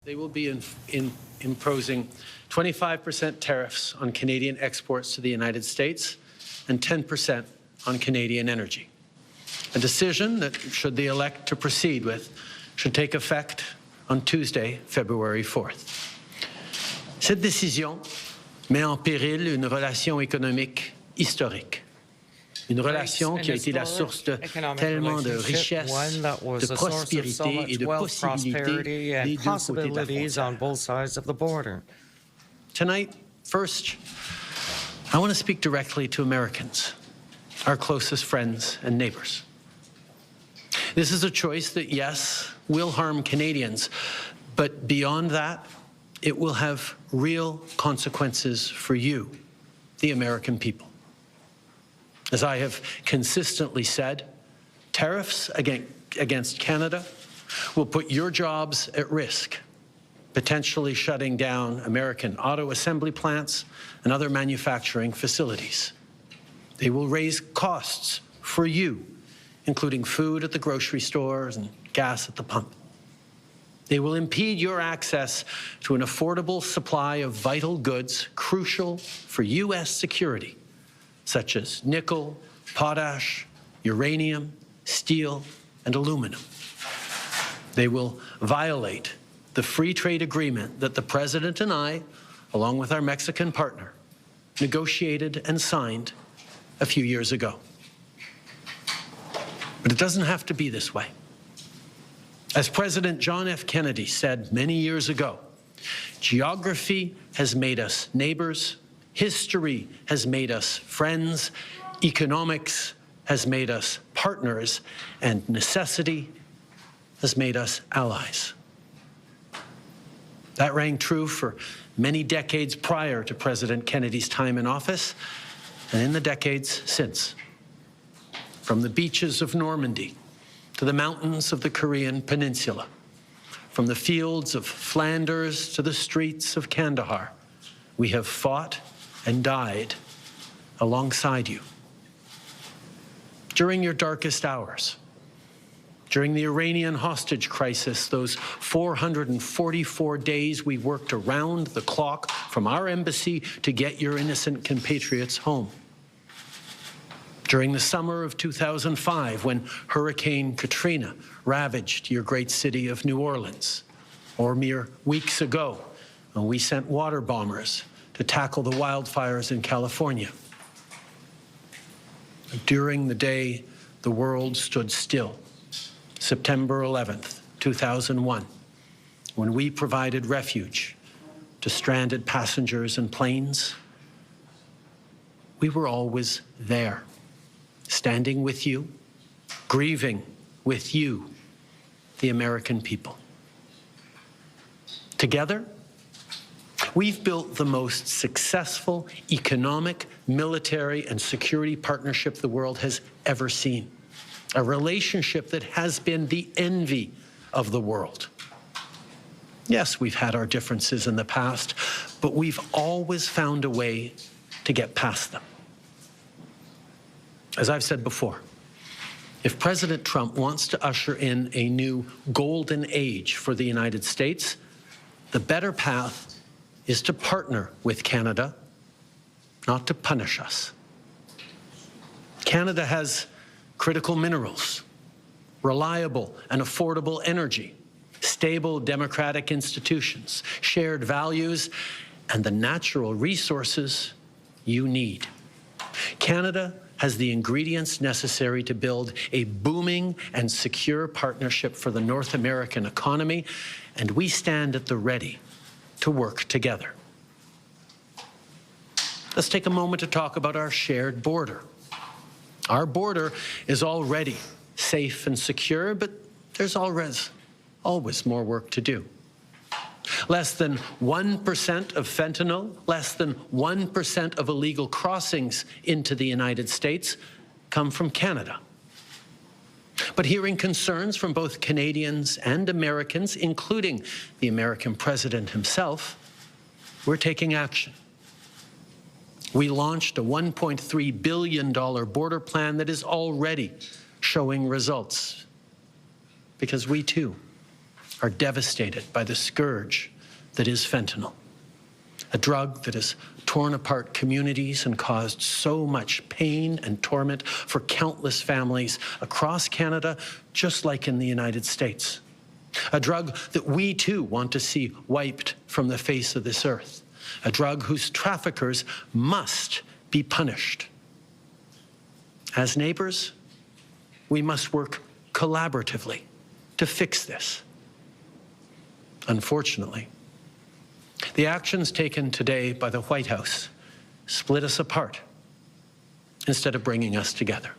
They will be imposing 25% tariffs on Canadian exports to the United States and 10% on Canadian energy. A decision that, should they elect to proceed with, should take effect on Tuesday, February 4th. Cette décision met en péril une relation économique historique. Une relation qui a été la source de tellement de richesses, de prospérité et de possibilités des deux côtés de la frontière. Tonight, first, I want to speak directly to Americans, our closest friends and neighbors. This is a choice that, yes, will harm Canadians, but beyond that, it will have real consequences for you, the American people. As I have consistently said, tariffs against Canada will put your jobs at risk, potentially shutting down American auto assembly plants and other manufacturing facilities. They will raise costs for you, including food at the grocery stores and gas at the pump. They will impede your access to an affordable supply of vital goods crucial for U.S. security, such as nickel, potash, uranium, steel, and aluminum. They will violate the free trade agreement that the President and I, along with our Mexican partner, negotiated and signed a few years ago. But it doesn't have to be this way. As President John F. Kennedy said many years ago, geography has made us neighbors, history has made us friends, economics has made us partners, and necessity has made us allies. That rang true for many decades prior to President Kennedy's time in office and in the decades since. From the beaches of Normandy to the mountains of the Korean Peninsula, from the fields of Flanders to the streets of Kandahar, we have fought and died alongside you. During your darkest hours, during the Iranian hostage crisis, those 444 days we worked around the clock from our embassy to get your innocent compatriots home. During the summer of 2005, when Hurricane Katrina ravaged your great city of New Orleans, or mere weeks ago, when we sent water bombers to tackle the wildfires in California. During the day the world stood still, September 11th, 2001, when we provided refuge to stranded passengers and planes, we were always there, standing with you, grieving with you, the American people. Together, we've built the most successful economic, military, and security partnership the world has ever seen. A relationship that has been the envy of the world. Yes, we've had our differences in the past, but we've always found a way to get past them. As I've said before, if President Trump wants to usher in a new golden age for the United States, the better path is to partner with Canada, not to punish us. Canada has critical minerals, reliable and affordable energy, stable democratic institutions, shared values, and the natural resources you need. Canada has the ingredients necessary to build a booming and secure partnership for the North American economy, and we stand at the ready to work together. Let's take a moment to talk about our shared border. Our border is already safe and secure, but there's always more work to do. Less than 1% of fentanyl, less than 1% of illegal crossings into the United States come from Canada. But hearing concerns from both Canadians and Americans, including the American president himself, we're taking action. We launched a $1.3 billion border plan that is already showing results, because we too are devastated by the scourge that is fentanyl, a drug that has torn apart communities and caused so much pain and torment for countless families across Canada, just like in the United States. A drug that we too want to see wiped from the face of this earth. A drug whose traffickers must be punished. As neighbors, we must work collaboratively to fix this. Unfortunately, the actions taken today by the White House split us apart instead of bringing us together.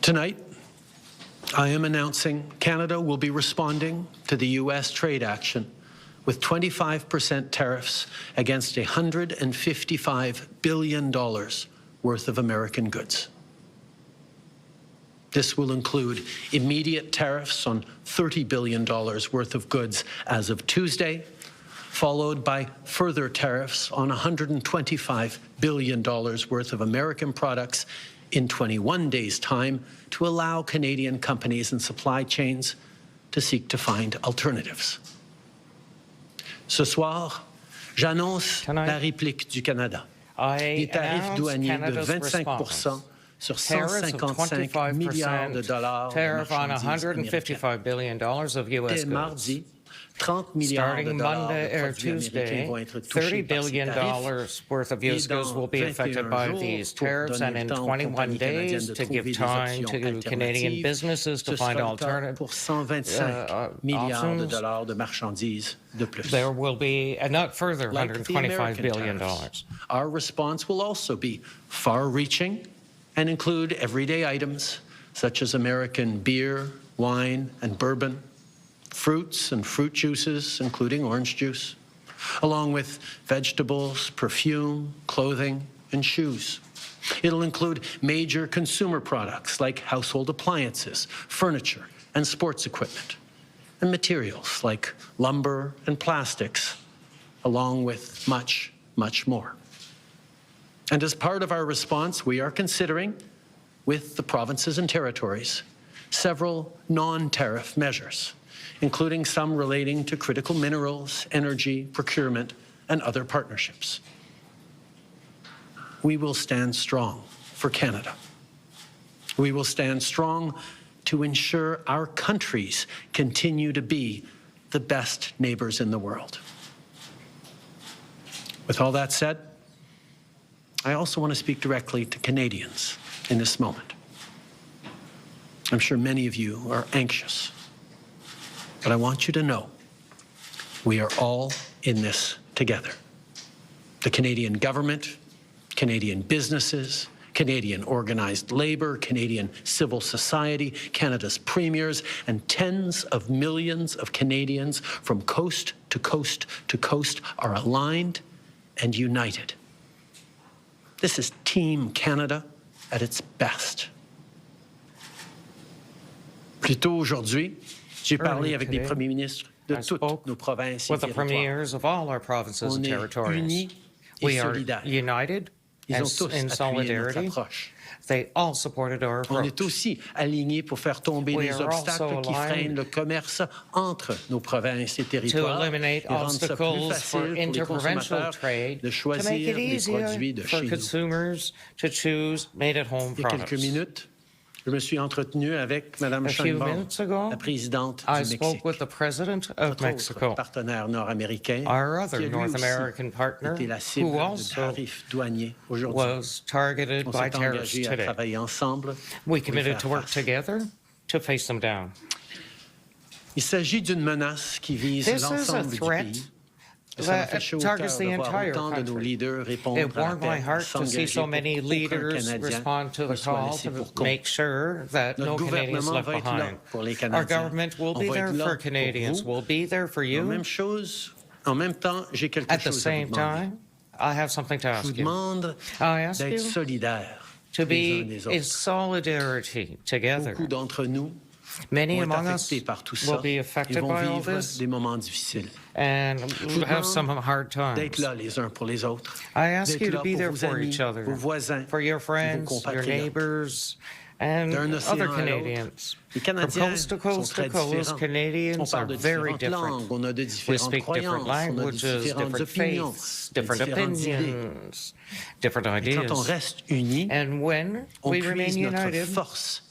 Tonight, I am announcing Canada will be responding to the U.S. trade action with 25% tariffs against $155 billion worth of American goods. This will include immediate tariffs on $30 billion worth of goods as of Tuesday, followed by further tariffs on $125 billion worth of American products in 21 days' time to allow Canadian companies and supply chains to seek to find alternatives. Ce soir, j'annonce la réplique du Canada. Des tarifs douaniers de 25% sur 155 milliards de dollars tariff on $155 billion of U.S. goods. Starting Monday or Tuesday, $30 billion worth of U.S. goods will be affected by these tariffs, and in 21 days to give time to Canadian businesses to find alternative options, there will be a further $125 billion. Our response will also be far-reaching and include everyday items such as American beer, wine, and bourbon, fruits and fruit juices, including orange juice, along with vegetables, perfume, clothing, and shoes. It'll include major consumer products like household appliances, furniture, and sports equipment, and materials like lumber and plastics, along with much, much more. And as part of our response, we are considering, with the provinces and territories, several non-tariff measures, including some relating to critical minerals, energy, procurement, and other partnerships. We will stand strong for Canada. We will stand strong to ensure our countries continue to be the best neighbors in the world. With all that said, I also want to speak directly to Canadians in this moment. I'm sure many of you are anxious, but I want you to know we are all in this together. The Canadian government, Canadian businesses, Canadian organized labor, Canadian civil society, Canada's premiers, and tens of millions of Canadians from coast to coast to coast are aligned and united. This is Team Canada at its best. Plus tôt aujourd'hui, j'ai parlé avec des premiers ministres de toutes nos provinces et with the premiers of all our provinces and territories. We are united in solidarity. They all supported our approach. On est aussi alignés pour faire tomber les obstacles qui freinent le commerce entre nos provinces et territoires, to eliminate obstacles for interprovincial trade, to make it easier for consumers to choose made-at-home products. Il y a quelques minutes, je me suis entretenu avec Madame Sheinbaum, la présidente du Mexique. I spoke with the president of Mexico, partenaire nord-américain, our other North American partner, who also was targeted by tariffs today. We committed to work together to face them down. Il s'agit d'une menace qui vise l'ensemble du pays. That targets the entire country. It warmed my heart to see so many leaders respond to the call to make sure that no Canadian is left behind. Our government will be there for Canadians. We'll be there for you. At the same time, I have something to ask you. I ask you to be in solidarity together. Many among us will be affected by all this and have some hard times. I ask you to be there for each other, for your friends, your neighbors, and d'un océan other à l'autre. Canadians. Les From Canadiens coast to sont coast très to coast, différents. On Canadians are parle de very différentes different. langues, on a de We différentes speak different croyances, on a de languages, différentes different opinions, faiths, de different différentes idées. opinions, different Et quand on ideas. reste unis, And when on we remain puise notre united, force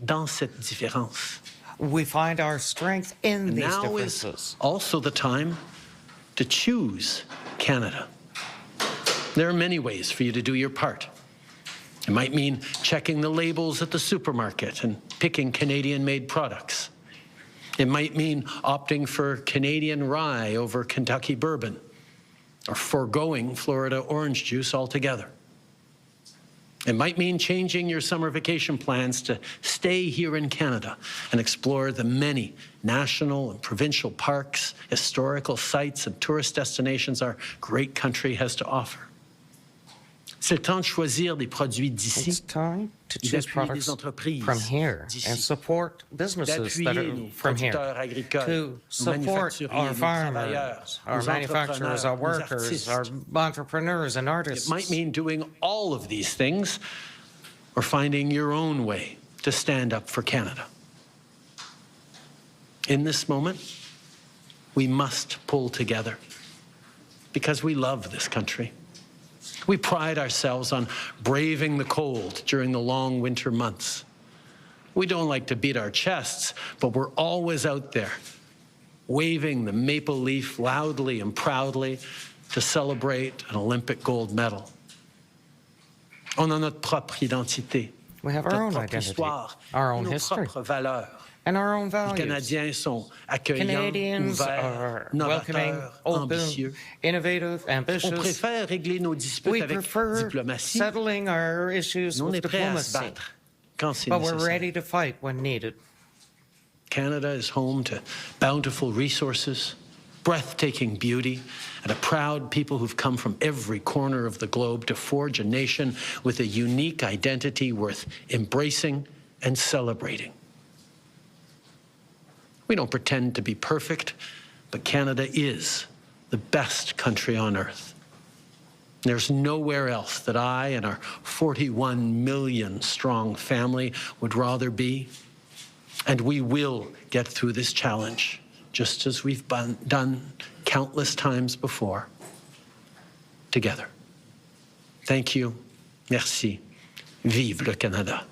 dans cette différence. we find our strength in And these now is differences. also the time to choose Canada. There are many ways for you to do your part. It might mean checking the labels at the supermarket and picking Canadian-made products. It might mean opting for Canadian rye over Kentucky bourbon, or foregoing Florida orange juice altogether. It might mean changing your summer vacation plans to stay here in Canada and explore the many national and provincial parks, historical sites, and tourist destinations our great country has to offer. C'est le temps de choisir des produits d'ici. It's time to choose products from here and support businesses that are from here, to support our farmers, our manufacturers, our workers, our entrepreneurs and artists. It might mean doing all of these things or finding your own way to stand up for Canada. In this moment, we must pull together because we love this country. We pride ourselves on braving the cold during the long winter months. We don't like to beat our chests, but we're always out there, waving the maple leaf loudly and proudly to celebrate an Olympic gold medal. On a notre propre identité, We have our own identity, our own history, and our own values. Les Canadiens sont accueillants, Canadians are ouverts, welcoming, novateurs, open, ambitieux. innovative, On ambitious. préfère régler nos disputes We avec prefer diplomatie, settling our issues mais on with est prêt à se diplomacy, battre quand c'est but we're nécessaire. ready to fight when needed. Canada is home to bountiful resources, breathtaking beauty, and a proud people who've come from every corner of the globe to forge a nation with a unique identity worth embracing and celebrating. We don't pretend to be perfect, but Canada is the best country on earth. There's nowhere else that I and our 41 million strong family would rather be. And we will get through this challenge, just as we've done countless times before, together. Thank you. Merci. Vive le Canada.